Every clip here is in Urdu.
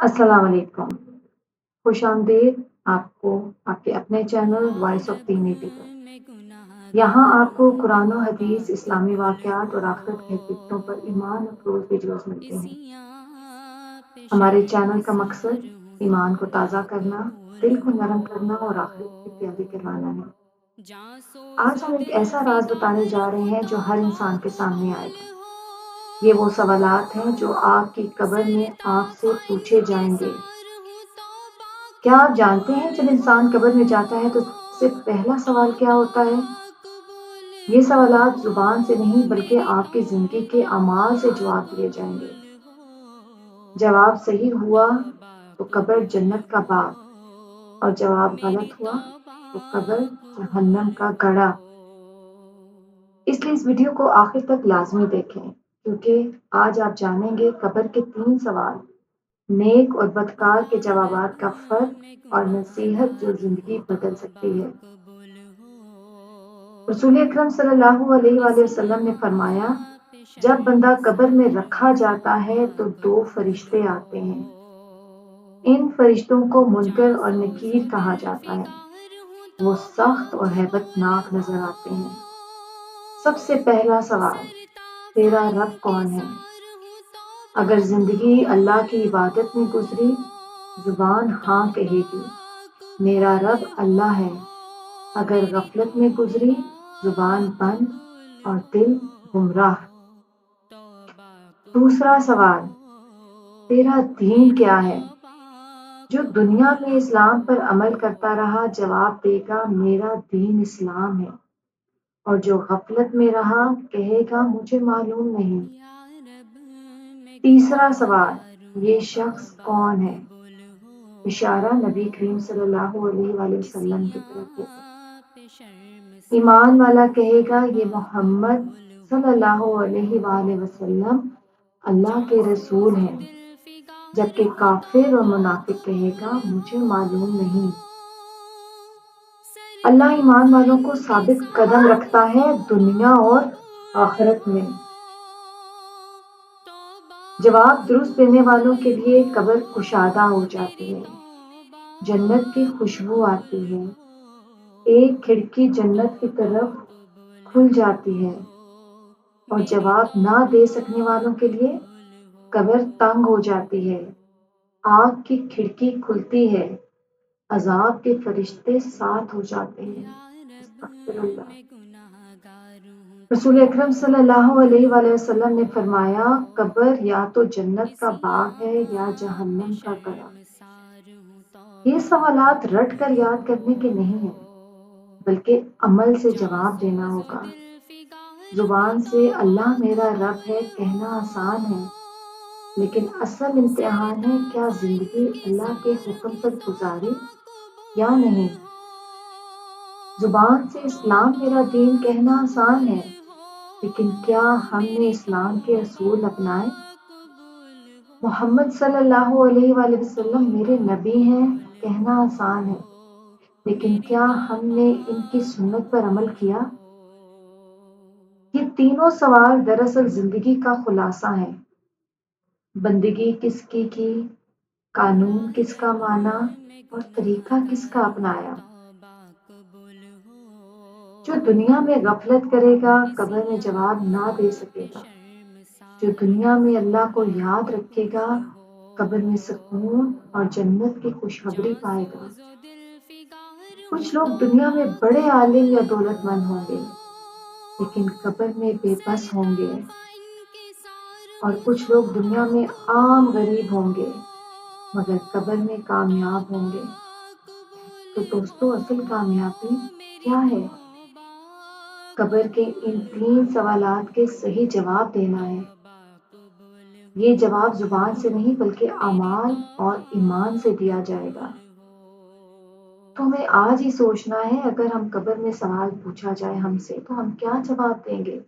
السلام علیکم، خوش آمدید آپ کو آپ کے اپنے چینل وائس آف ٹینیٹی پر۔ یہاں آپ کو قرآن و حدیث، اسلامی واقعات اور آخرت کے حقیقتوں پر ایمان افروز ویڈیوز ملتے ہیں۔ ہمارے چینل کا مقصد ایمان کو تازہ کرنا، دل کو نرم کرنا اور آخرت کی تیاری کروانا ہے۔ آج ہم ایک ایسا راز بتانے جا رہے ہیں جو ہر انسان کے سامنے آئے گا۔ یہ وہ سوالات ہیں جو آپ کی قبر میں آپ سے پوچھے جائیں گے۔ کیا آپ جانتے ہیں جب انسان قبر میں جاتا ہے تو سب سے پہلا سوال کیا ہوتا ہے؟ یہ سوالات زبان سے نہیں بلکہ آپ کی زندگی کے اعمال سے جواب دیے جائیں گے۔ جواب صحیح ہوا تو قبر جنت کا باغ، اور جواب غلط ہوا تو قبر جہنم کا گڑھا۔ اس لیے اس ویڈیو کو آخر تک لازمی دیکھیں، کیونکہ آج آپ جانیں گے قبر کے 3 سوال، نیک اور بدکار کے جوابات کا فرق اور نصیحت جو زندگی بدل سکتی ہے۔ رسول اکرم صلی اللہ علیہ وآلہ وسلم نے فرمایا، جب بندہ قبر میں رکھا جاتا ہے تو 2 فرشتے آتے ہیں۔ ان فرشتوں کو منکر اور نکیر کہا جاتا ہے۔ وہ سخت اور ہیبت ناک نظر آتے ہیں۔ سب سے پہلا سوال، تیرا رب کون ہے؟ اگر زندگی اللہ کی عبادت میں گزری، زبان ہاں کہے گی، میرا رب اللہ ہے۔ اگر غفلت میں گزری، زبان بند اور دل گمراہ۔ دوسرا سوال، تیرا دین کیا ہے؟ جو دنیا میں اسلام پر عمل کرتا رہا جواب دے گا، میرا دین اسلام ہے۔ اور جو غفلت میں رہا کہے گا، مجھے معلوم نہیں۔ تیسرا سوال، یہ شخص کون ہے؟ اشارہ نبی کریم صلی اللہ علیہ وآلہ وسلم کی طرف ہوگا۔ ایمان والا کہے گا، یہ محمد صلی اللہ علیہ وآلہ وسلم اللہ کے رسول ہیں، جبکہ کافر اور منافق کہے گا، مجھے معلوم نہیں۔ اللہ ایمان والوں کو ثابت قدم رکھتا ہے دنیا اور آخرت میں۔ جواب درست دینے والوں کے لیے قبر کشادہ ہو جاتی ہے، جنت کی خوشبو آتی ہے، ایک کھڑکی جنت کی طرف کھل جاتی ہے، اور جواب نہ دے سکنے والوں کے لیے قبر تنگ ہو جاتی ہے، آگ کی کھڑکی کھلتی ہے، عذاب کے فرشتے ساتھ ہو جاتے ہیں۔ استغفر اللہ۔ رسول اکرم صلی اللہ علیہ وآلہ وسلم نے فرمایا، قبر یا تو جنت کا باغ ہے یا جہنم کا گڑھا۔ یہ سوالات رٹ کر یاد کرنے کے نہیں ہیں، بلکہ عمل سے جواب دینا ہوگا۔ زبان سے اللہ میرا رب ہے کہنا آسان ہے، لیکن اصل امتحان ہے کیا زندگی اللہ کے حکم پر گزاری یا نہیں۔ زبان سے اسلام میرا دین کہنا آسان ہے، لیکن کیا ہم نے اسلام کے اصول اپنائے؟ محمد صلی اللہ علیہ وآلہ وسلم میرے نبی ہیں کہنا آسان ہے، لیکن کیا ہم نے ان کی سنت پر عمل کیا؟ یہ تینوں سوال دراصل زندگی کا خلاصہ ہیں۔ بندگی کس کی، قانون کس کا مانا اور طریقہ کس کا اپنایا؟ جو دنیا میں غفلت کرے گا قبر میں جواب نہ دے سکے گا، جو دنیا میں اللہ کو یاد رکھے گا قبر میں سکون اور جنت کی خوشخبری پائے گا۔ کچھ لوگ دنیا میں بڑے عالم یا دولت مند ہوں گے، لیکن قبر میں بے بس ہوں گے، اور کچھ لوگ دنیا میں عام غریب ہوں گے مگر قبر میں کامیاب ہوں گے۔ تو دوستو، اصل کامیابی کیا ہے؟ قبر کے ان 3 سوالات کے صحیح جواب دینا ہے۔ یہ جواب زبان سے نہیں بلکہ اعمال اور ایمان سے دیا جائے گا۔ تو ہمیں آج ہی سوچنا ہے، اگر ہم قبر میں سوال پوچھا جائے ہم سے تو ہم کیا جواب دیں گے؟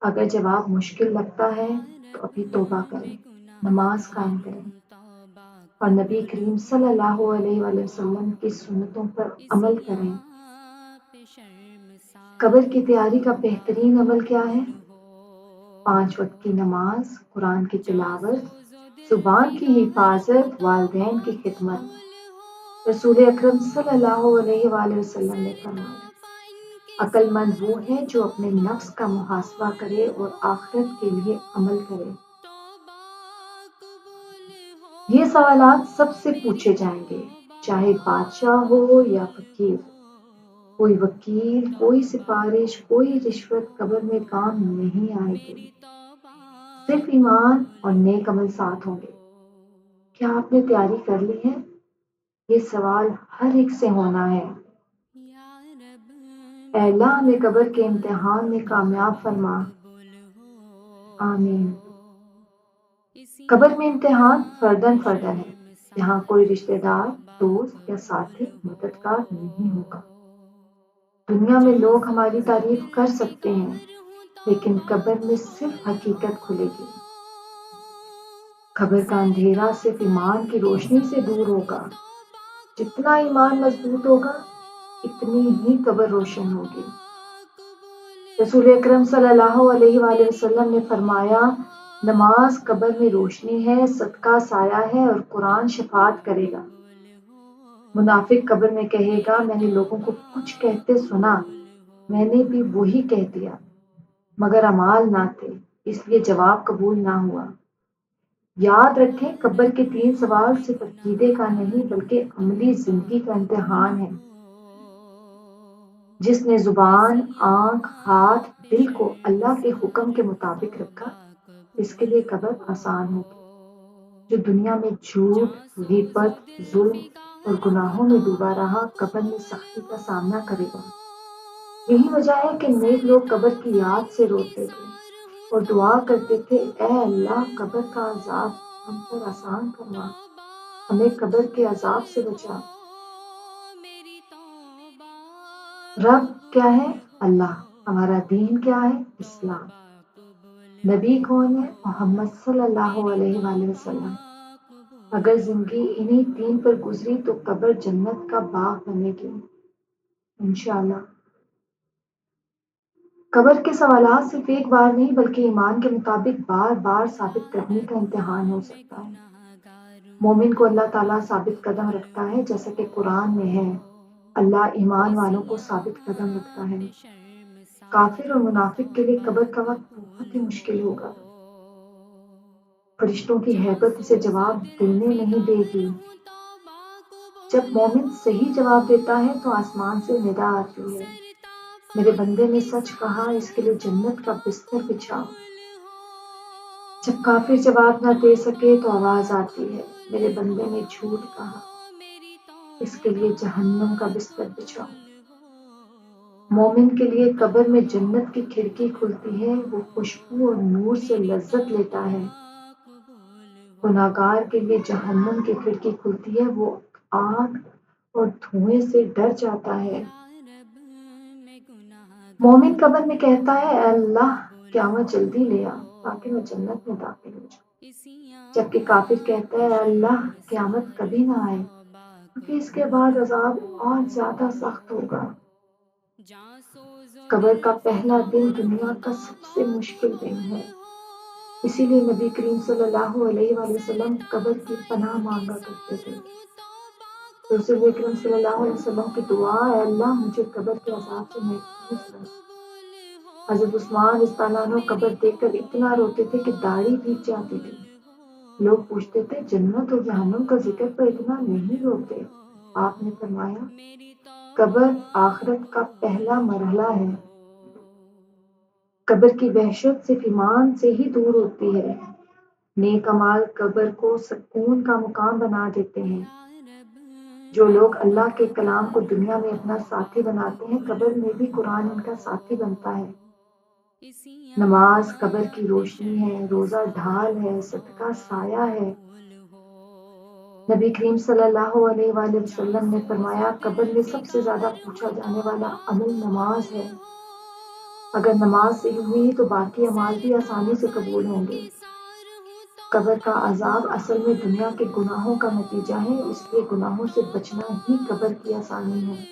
اگر جواب مشکل لگتا ہے تو ابھی توبہ کریں، نماز قائم کریں، اور نبی کریم صلی اللہ علیہ وآلہ وسلم کی سنتوں پر عمل کریں۔ قبر کی تیاری کا بہترین عمل کیا ہے؟ 5 وقت کی نماز، قرآن کی تلاوت، زبان کی حفاظت، والدین کی خدمت۔ رسول اکرم صلی اللہ علیہ وآلہ وسلم نے فرمایا، عقل مند وہ ہے جو اپنے نفس کا محاسبہ کرے اور آخرت کے لیے عمل کرے۔ یہ سوالات سب سے پوچھے جائیں گے، چاہے بادشاہ ہو یا فقیر۔ کوئی وکیل، کوئی سفارش، کوئی رشوت قبر میں کام نہیں آئے گی۔ صرف ایمان اور نیک عمل ساتھ ہوں گے۔ کیا آپ نے تیاری کر لی ہے؟ یہ سوال ہر ایک سے ہونا ہے۔ اے اللہ ہمیں قبر کے امتحان میں کامیاب فرما۔ آمین۔ قبر میں امتحان فرداً فرداً ہے، یہاں کوئی رشتہ دار، دوست یا ساتھی مددگار نہیں ہوگا۔ دنیا میں لوگ ہماری تعریف کر سکتے ہیں، لیکن قبر میں صرف حقیقت کھلے گی۔ قبر کا اندھیرا صرف ایمان کی روشنی سے دور ہوگا۔ جتنا ایمان مضبوط ہوگا، اتنی ہی قبر روشن ہوگی۔ رسول اکرم صلی اللہ علیہ وآلہ وسلم نے فرمایا، نماز قبر میں روشنی ہے، صدقہ سایہ ہے اور قرآن شفاعت کرے گا۔ منافق قبر میں کہے گا، میں نے لوگوں کو کچھ کہتے سنا، میں نے بھی وہی کہہ دیا، مگر اعمال نہ تھے، اس لیے جواب قبول نہ ہوا۔ یاد رکھیں، قبر کے 3 سوال صرف عقیدے کا نہیں بلکہ عملی زندگی کا امتحان ہے۔ جس نے زبان، آنکھ، ہاتھ، دل کو اللہ کے حکم کے مطابق رکھا، اس کے لیے قبر آسان ہوگی۔ جو دنیا میں جھوٹ، غیبت، ظلم اور گناہوں میں ڈوبا رہا، قبر میں سختی کا سامنا کرے گا۔ یہی وجہ ہے کہ نیک لوگ قبر کی یاد سے روتے تھے اور دعا کرتے تھے، اے اللہ قبر کا عذاب ہم پر آسان فرما، ہمیں قبر کے عذاب سے بچا۔ رب کیا ہے؟ اللہ۔ ہمارا دین کیا ہے؟ اسلام۔ نبی کون ہے؟ محمد صلی اللہ علیہ وآلہ وسلم۔ اگر زندگی انہی 3 پر گزری تو قبر جنت کا باغ بنے گی، انشاءاللہ۔ قبر کے سوالات صرف ایک بار نہیں بلکہ ایمان کے مطابق بار بار ثابت کرنے کا امتحان ہو سکتا ہے۔ مومن کو اللہ تعالیٰ ثابت قدم رکھتا ہے، جیسا کہ قرآن میں ہے، اللہ ایمان والوں کو ثابت قدم رکھتا ہے۔ کافر اور منافق کے لیے قبر کا وقت بہت ہی مشکل ہوگا۔ فرشتوں کی ہیبت اسے جواب دینے نہیں دے گی۔ جب مومن صحیح جواب دیتا ہے تو آسمان سے ندا آتی ہے، میرے بندے نے سچ کہا، اس کے لیے جنت کا بستر بچھاؤ۔ جب کافر جواب نہ دے سکے تو آواز آتی ہے، میرے بندے نے جھوٹ کہا، اس کے لیے جہنم کا بستر بچھاؤ۔ مومن کے لیے قبر میں جنت کی کھڑکی کھلتی ہے، وہ خوشبو اور نور سے لذت لیتا ہے۔ گناہگار کے لیے جہنم کی کھڑکی کھلتی ہے، وہ آگ اور دھوئیں سے ڈر جاتا ہے۔ مومن قبر میں کہتا ہے، اے اللہ قیامت جلدی لے آ تاکہ میں جنت میں داخل ہو جاؤں، جبکہ کافر کہتا ہے، اے اللہ قیامت کبھی نہ آئے کیونکہ اس کے بعد عذاب اور زیادہ سخت ہوگا۔ قبر کا پہلا دن دنیا کا سب سے مشکل دن ہے، اسی لیے نبی کریم صلی اللہ علیہ وآلہ وسلم قبر کی پناہ مانگا کرتے تھے۔ رسول اکرم صلی اللہ علیہ وسلم کی دعا، اے اللہ مجھے قبر کے عذاب سے محفوظ رکھ۔ حضرت عثمان رضی اللہ عنہ قبر دیکھ کر اتنا روتے تھے کہ داڑھی بھیگ جاتی تھی۔ لوگ پوچھتے تھے، جنت اور جہنم کا ذکر پر اتنا نہیں روتے؟ آپ نے فرمایا، قبر آخرت کا پہلا مرحلہ ہے۔ قبر کی وحشت صرف ایمان سے ہی دور ہوتی ہے۔ نیک اعمال قبر کو سکون کا مقام بنا دیتے ہیں۔ جو لوگ اللہ کے کلام کو دنیا میں اپنا ساتھی بناتے ہیں، قبر میں بھی قرآن ان کا ساتھی بنتا ہے۔ نماز قبر کی روشنی ہے، روزہ ڈھال ہے، صدقہ سایہ ہے۔ نبی کریم صلی اللہ علیہ وآلہ وسلم نے فرمایا، قبر میں سب سے زیادہ پوچھا جانے والا عمل نماز ہے۔ اگر نماز صحیح ہوئی تو باقی اعمال بھی آسانی سے قبول ہوں گے۔ قبر کا عذاب اصل میں دنیا کے گناہوں کا نتیجہ ہے، اس لیے گناہوں سے بچنا ہی قبر کی آسانی ہے۔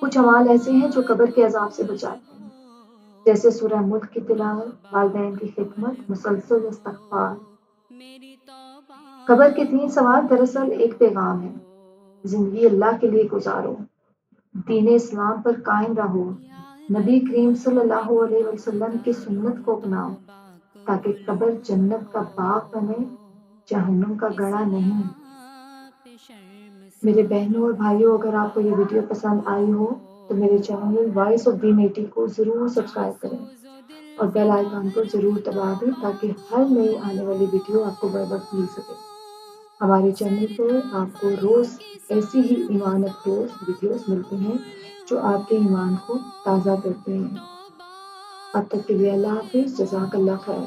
کچھ اعمال ایسے ہیں جو قبر کے عذاب سے بچاتے ہیں، جیسے سورہ ملک کی تلاوت، والدین کی خدمت، مسلسل استغفار۔ قبر کے 3 سوال دراصل ایک پیغام ہے: زندگی اللہ کے لیے گزارو، دین اسلام پر قائم رہو، نبی کریم صلی اللہ علیہ وسلم کی سنت کو اپناؤ، تاکہ قبر جنت کا باغ بنے، جہنم کا گڑھا نہیں۔ میرے بہنوں اور بھائیوں، اگر آپ کو یہ ویڈیو پسند آئی ہو تو میرے چینل وائس آف دین 80 کو ضرور سبسکرائب کریں اور بیل آئیکن کو ضرور دبا دیں تاکہ ہر نئی آنے والی ویڈیو آپ کو بر وقت مل سکے۔ ہمارے چینل پر آپ کو روز ایسی ہی ایمان افروز ویڈیوز ملتے ہیں جو آپ کے ایمان کو تازہ کرتے ہیں۔ اب تک کے لیے اللہ حافظ، جزاک اللہ خیر۔